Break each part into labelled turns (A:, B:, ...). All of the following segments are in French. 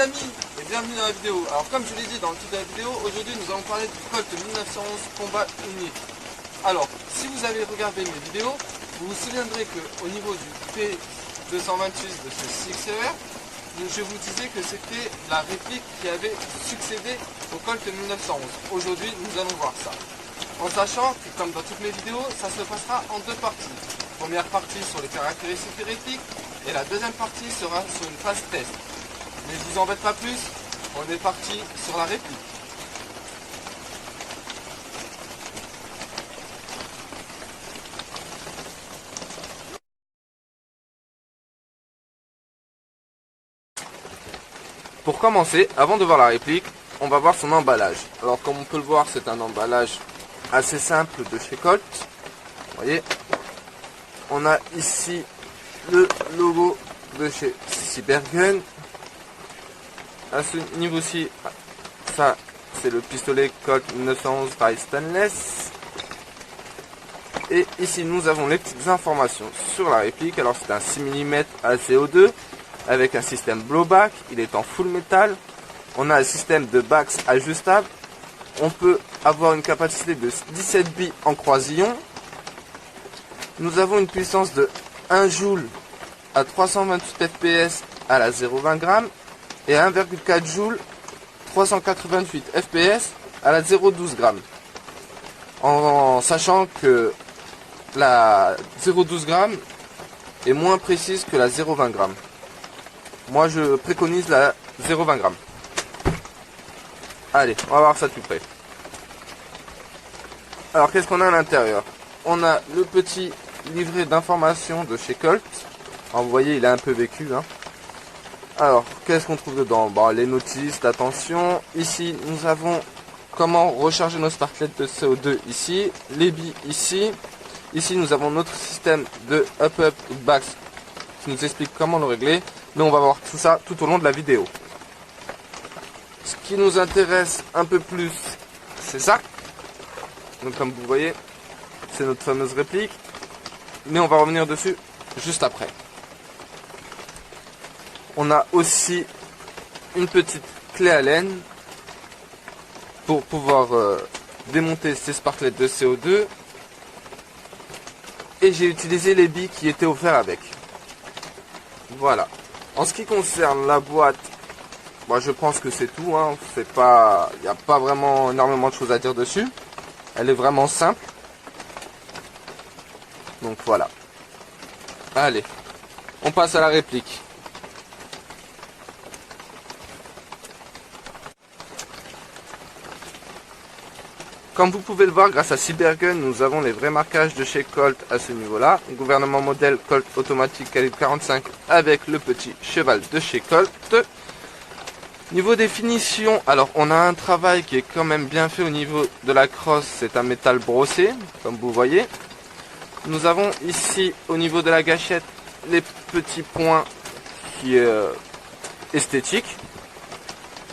A: amis et bienvenue dans la vidéo. Alors comme je l'ai dit dans le titre de la vidéo, aujourd'hui nous allons parler du Colt 1911 Combat Unique. Alors si vous avez regardé mes vidéos, vous vous souviendrez qu'au niveau du P226 de ce 6R, je vous disais que c'était la réplique qui avait succédé au Colt 1911. Aujourd'hui nous allons voir ça. En sachant que comme dans toutes mes vidéos, ça se passera en deux parties. Première partie sur les caractéristiques des répliques et la deuxième partie sera sur une phase test. Mais je vous embête pas plus, on est parti sur la réplique. Pour commencer, avant de voir la réplique, on va voir son emballage. Alors comme on peut le voir, c'est un emballage assez simple de chez Colt. Vous voyez, on a ici le logo de chez Cybergun. À ce niveau-ci, ça c'est le pistolet Colt 1911 Rail Stainless. Et ici nous avons les petites informations sur la réplique. Alors c'est un 6 mm à CO2 avec un système blowback. Il est en full métal. On a un système de backs ajustable. On peut avoir une capacité de 17 billes en croisillon. Nous avons une puissance de 1 joule à 328 fps à la 0,20 g et à 1,4 joule 388 fps à la 0,12 g. En sachant que la 0,12 g est moins précise que la 0,20 g. Moi je préconise la 0,20 g. Allez, on va voir ça de plus près. Alors qu'est-ce qu'on a à l'intérieur? On a le petit livret d'informations de chez Colt. Alors, vous voyez, il est un peu vécu. Alors, qu'est-ce qu'on trouve dedans? Bon, les notices d'attention. Ici, nous avons comment recharger nos startlets de CO2 ici. Les billes ici. Ici, nous avons notre système de up-up backs qui nous explique comment le régler. Mais on va voir tout ça tout au long de la vidéo. Ce qui nous intéresse un peu plus, c'est ça. Donc, comme vous voyez, c'est notre fameuse réplique. Mais on va revenir dessus juste après. On a aussi une petite clé Allen pour pouvoir démonter ces sparklets de CO2. Et j'ai utilisé les billes qui étaient offertes avec. Voilà. En ce qui concerne la boîte, moi je pense que c'est tout. C'est pas, il n'y a pas vraiment énormément de choses à dire dessus. Elle est vraiment simple. Donc voilà. Allez, on passe à la réplique. Comme vous pouvez le voir, grâce à Cybergun, nous avons les vrais marquages de chez Colt à ce niveau-là. Gouvernement modèle Colt automatique calibre 45 avec le petit cheval de chez Colt. Niveau définition, alors on a un travail qui est quand même bien fait au niveau de la crosse. C'est un métal brossé, comme vous voyez. Nous avons ici, au niveau de la gâchette, les petits points qui est esthétique.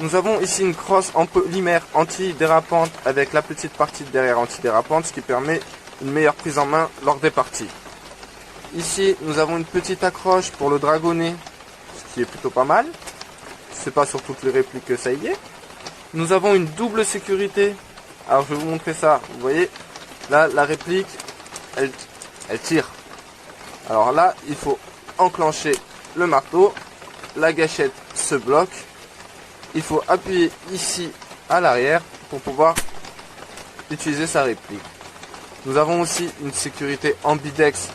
A: Nous avons ici une crosse en polymère anti-dérapante avec la petite partie de derrière anti-dérapante, ce qui permet une meilleure prise en main lors des parties. Ici, nous avons une petite accroche pour le dragonnet, ce qui est plutôt pas mal. C'est pas sur toutes les répliques que ça y est. Nous avons une double sécurité. Alors je vais vous montrer ça. Vous voyez, là la réplique, elle tire. Alors là, il faut enclencher le marteau. La gâchette se bloque. Il faut appuyer ici à l'arrière pour pouvoir utiliser sa réplique. Nous avons aussi une sécurité ambidex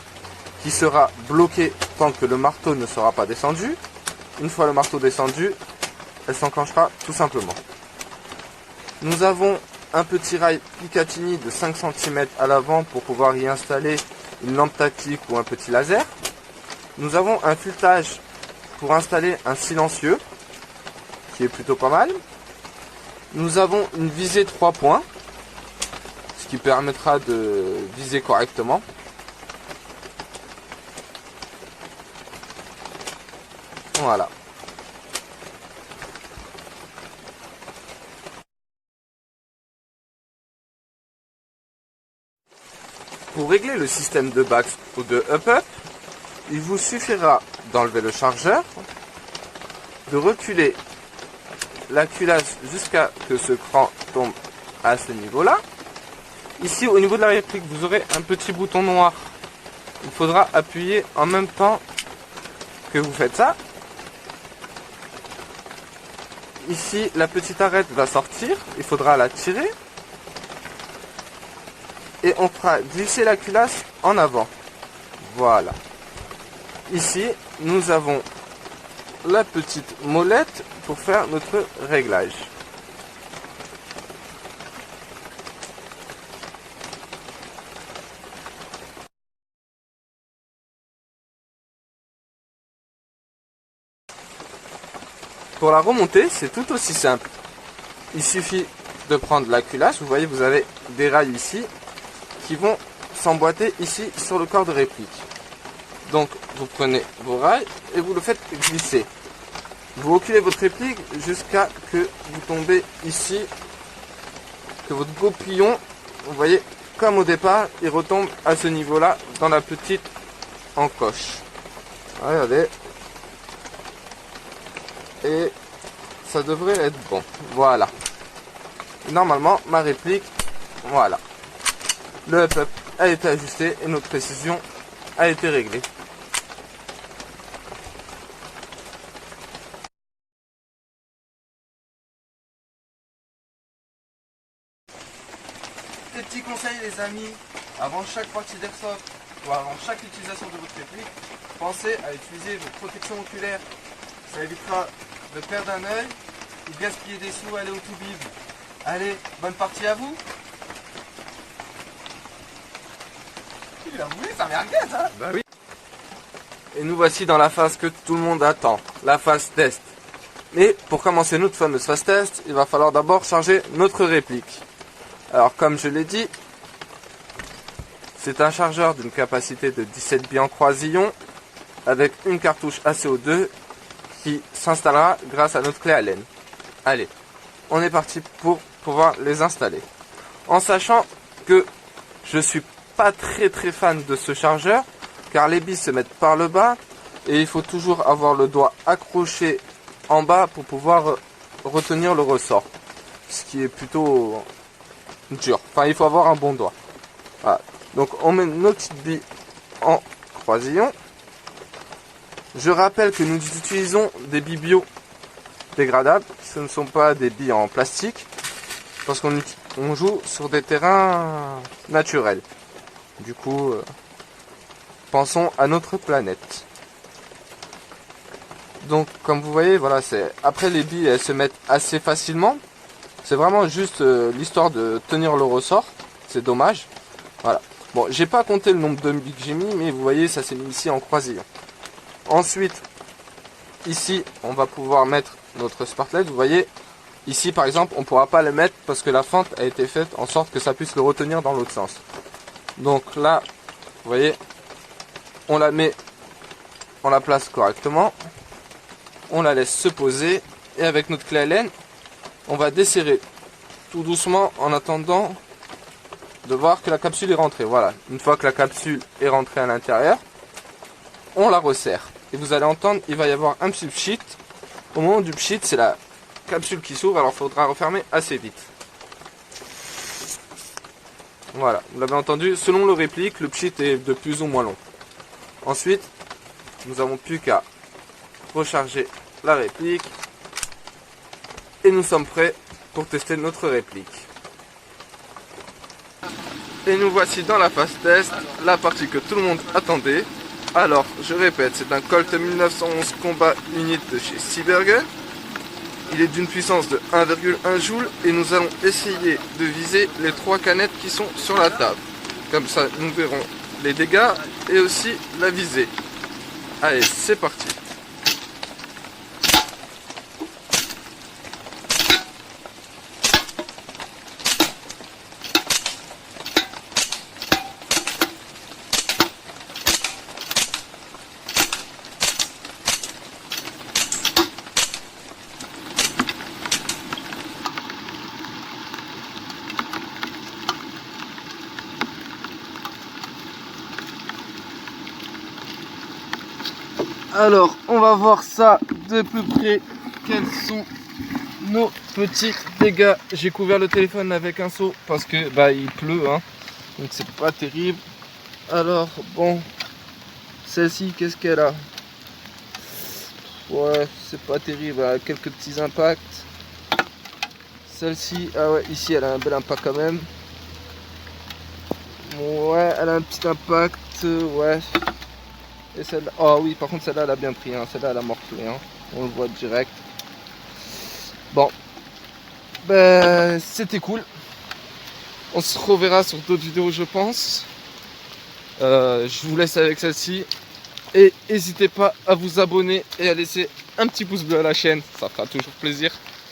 A: qui sera bloquée tant que le marteau ne sera pas descendu. Une fois le marteau descendu, elle s'enclenchera tout simplement. Nous avons un petit rail Picatinny de 5 cm à l'avant pour pouvoir y installer une lampe tactique ou un petit laser. Nous avons un filetage pour installer un silencieux, qui est plutôt pas mal. Nous avons une visée 3 points, ce qui permettra de viser correctement. Voilà. Pour régler le système de backs ou de up-up, il vous suffira d'enlever le chargeur, de reculer la culasse jusqu'à ce que ce cran tombe à ce niveau-là. Ici, au niveau de la réplique, vous aurez un petit bouton noir. Il faudra appuyer en même temps que vous faites ça. Ici, la petite arête va sortir. Il faudra la tirer. Et on fera glisser la culasse en avant. Voilà. Ici, nous avons la petite molette pour faire notre réglage. Pour la remonter, c'est tout aussi simple. Il suffit de prendre la culasse. Vous voyez, vous avez des rails ici qui vont s'emboîter ici sur le corps de réplique. Donc, vous prenez vos rails et vous le faites glisser. Vous reculez votre réplique jusqu'à que vous tombez ici, que votre goupillon, vous voyez, comme au départ, il retombe à ce niveau-là dans la petite encoche. Regardez. Et ça devrait être bon. Voilà. Normalement, ma réplique, voilà. Le up-up a été ajusté et notre précision a été réglée. Des petits conseils les amis, avant chaque partie d'airsoft ou avant chaque utilisation de votre réplique, pensez à utiliser vos protections oculaires. Ça évitera de perdre un œil ou de gaspiller des sous à aller au tout-bib. Allez, bonne partie à vous. Il a voulu sa merguez, hein. Bah oui. Et nous voici dans la phase que tout le monde attend, la phase test. Mais pour commencer notre fameuse phase test, il va falloir d'abord charger notre réplique. Alors comme je l'ai dit, c'est un chargeur d'une capacité de 17 billes en croisillon avec une cartouche ACO2 qui s'installera grâce à notre clé Allen. Allez, on est parti pour pouvoir les installer. En sachant que je suis pas très fan de ce chargeur car les billes se mettent par le bas et il faut toujours avoir le doigt accroché en bas pour pouvoir retenir le ressort. Ce qui est plutôt dur. Enfin, il faut avoir un bon doigt. Voilà. Donc on met nos petites billes en croisillon. Je rappelle que nous utilisons des billes biodégradables, ce ne sont pas des billes en plastique, parce qu'on joue sur des terrains naturels. Du coup, pensons à notre planète. Donc, comme vous voyez, voilà, après les billes, elles se mettent assez facilement. C'est vraiment juste l'histoire de tenir le ressort. C'est dommage. Voilà. Bon, j'ai pas compté le nombre de billes que j'ai mis, mais vous voyez, ça s'est mis ici en croisillon. Ensuite, ici, on va pouvoir mettre notre sparklet. Vous voyez, ici par exemple, on ne pourra pas le mettre parce que la fente a été faite en sorte que ça puisse le retenir dans l'autre sens. Donc là, vous voyez, on la met, on la place correctement. On la laisse se poser. Et avec notre clé Allen, on va desserrer tout doucement en attendant de voir que la capsule est rentrée. Voilà, une fois que la capsule est rentrée à l'intérieur, on la resserre. Et vous allez entendre, il va y avoir un petit pchit. Au moment du pchit, c'est la capsule qui s'ouvre, alors il faudra refermer assez vite. Voilà, vous l'avez entendu, selon le réplique, le pchit est de plus ou moins long. Ensuite, nous n'avons plus qu'à recharger la réplique. Et nous sommes prêts pour tester notre réplique. Et nous voici dans la phase test, la partie que tout le monde attendait. Alors, je répète, c'est un Colt 1911 Combat Unit de chez Cybergun. Il est d'une puissance de 1,1 joule et nous allons essayer de viser les 3 canettes qui sont sur la table. Comme ça, nous verrons les dégâts et aussi la visée. Allez, c'est parti. Alors, on va voir ça de plus près. Quelles sont nos petits dégâts. J'ai couvert le téléphone avec un seau parce que bah il pleut, hein, donc c'est pas terrible. Alors bon, celle-ci qu'est-ce qu'elle a? Ouais, c'est pas terrible, elle a quelques petits impacts. Celle-ci, ah ouais, ici elle a un bel impact quand même. Ouais, elle a un petit impact, ouais. Et celle-là, oh oui, par contre celle-là elle a bien pris, hein. Celle-là elle a morflé, hein. On le voit direct. Bon, ben c'était cool. On se reverra sur d'autres vidéos, je pense. Je vous laisse avec celle-ci. Et n'hésitez pas à vous abonner et à laisser un petit pouce bleu à la chaîne. Ça fera toujours plaisir.